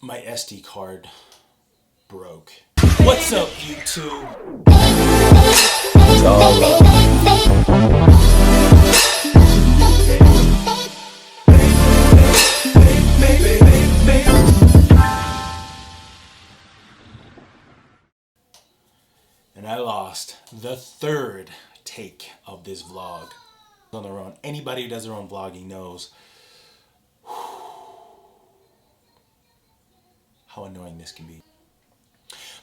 My SD card broke. What's up, YouTube? And I lost the third take of this vlog on their own. Anybody who does their own vlogging knows how annoying this can be.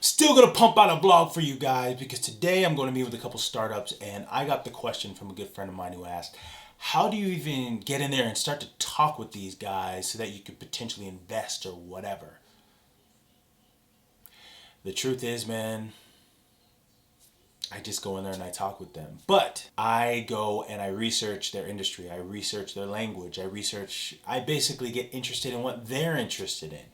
Still gonna pump out a vlog for you guys because today I'm gonna meet with a couple startups, and I got the question from a good friend of mine who asked, how do you even get in there and start to talk with these guys so that you could potentially invest or whatever? The truth is, man, I just go in there and I talk with them. But I go and I research their industry, I research their language, I basically get interested in what they're interested in.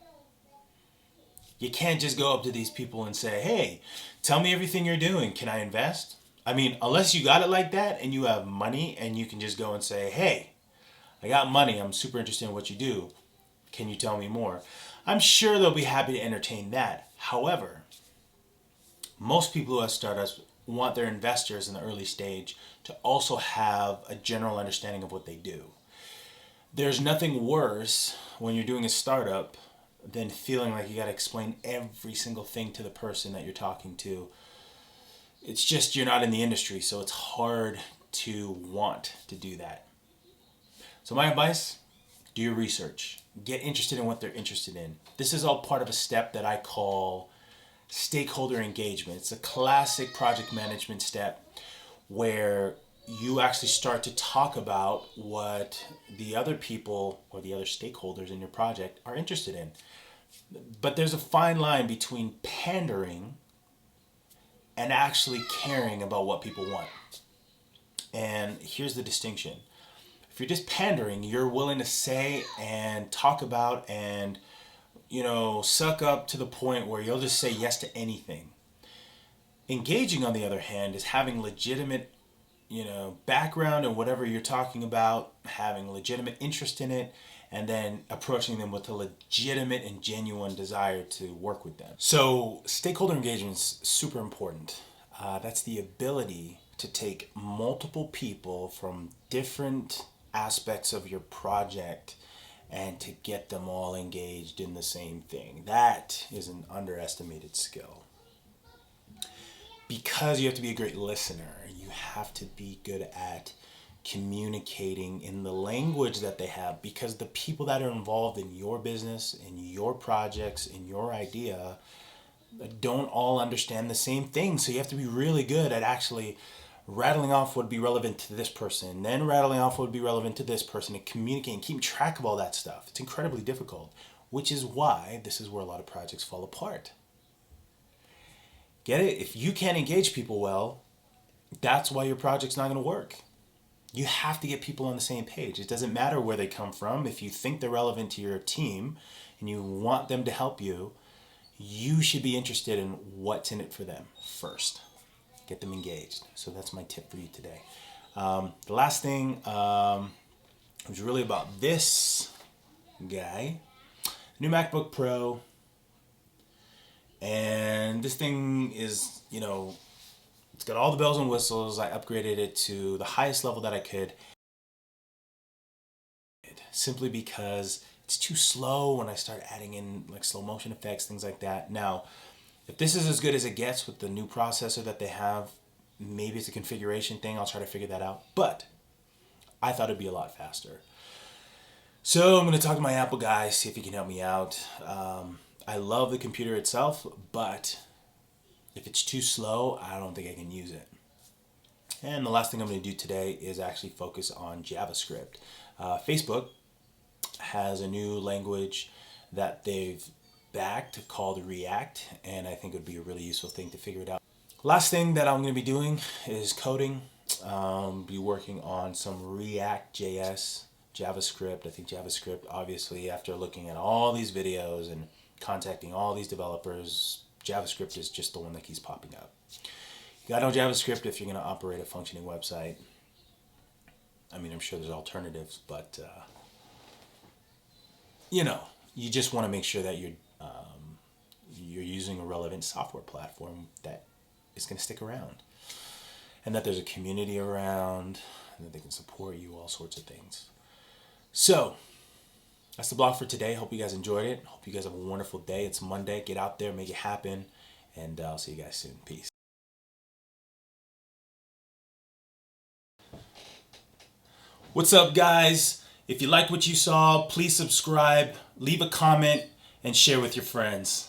You can't just go up to these people and say, hey, tell me everything you're doing. Can I invest? I mean, unless you got it like that and you have money and you can just go and say, hey, I got money. I'm super interested in what you do. Can you tell me more? I'm sure they'll be happy to entertain that. However, most people who have startups want their investors in the early stage to also have a general understanding of what they do. There's nothing worse when you're doing a startup than feeling like you got to explain every single thing to the person that you're talking to. It's just you're not in the industry, so it's hard to want to do that. So my advice, do your research. Get interested in what they're interested in. This is all part of a step that I call stakeholder engagement. It's a classic project management step where you actually start to talk about what the other people or the other stakeholders in your project are interested in. But there's a fine line between pandering and actually caring about what people want. And here's the distinction. If you're just pandering, you're willing to say and talk about and, suck up to the point where you'll just say yes to anything. Engaging, on the other hand, is having legitimate background in whatever you're talking about, having legitimate interest in it, and then approaching them with a legitimate and genuine desire to work with them. So stakeholder engagement is super important. That's the ability to take multiple people from different aspects of your project and to get them all engaged in the same thing. That is an underestimated skill. Because you have to be a great listener, you have to be good at communicating in the language that they have, because the people that are involved in your business, in your projects, in your idea, don't all understand the same thing. So you have to be really good at actually rattling off what would be relevant to this person, then rattling off what would be relevant to this person, and communicating, keeping track of all that stuff. It's incredibly difficult, which is why this is where a lot of projects fall apart. Get it? If you can't engage people well, that's why your project's not going to work. You have to get people on the same page. It doesn't matter where they come from. If you think they're relevant to your team and you want them to help you, you should be interested in what's in it for them first. Get them engaged. So that's my tip for you today. The last thing was really about this guy. New MacBook Pro. And this thing is, it's got all the bells and whistles. I upgraded it to the highest level that I could, simply because it's too slow when I start adding in like slow motion effects, things like that. Now, if this is as good as it gets with the new processor that they have, maybe it's a configuration thing. I'll try to figure that out. But I thought it'd be a lot faster. So I'm going to talk to my Apple guy, see if he can help me out. I love the computer itself, but if it's too slow, I don't think I can use it. And the last thing I'm going to do today is actually focus on JavaScript. Facebook has a new language that they've backed called React, and I think it would be a really useful thing to figure it out. Last thing that I'm going to be doing is coding. Be working on some React.js, JavaScript. I think JavaScript, obviously, after looking at all these videos and contacting all these developers, JavaScript is just the one that keeps popping up. You gotta know JavaScript if you're gonna operate a functioning website. I mean, I'm sure there's alternatives, but you just want to make sure that you're using a relevant software platform that is going to stick around. And that there's a community around, and that they can support you, all sorts of things. So, that's the blog for today. Hope you guys enjoyed it. Hope you guys have a wonderful day. It's Monday. Get out there, make it happen. And I'll see you guys soon. Peace. What's up, guys? If you like what you saw, please subscribe, leave a comment, and share with your friends.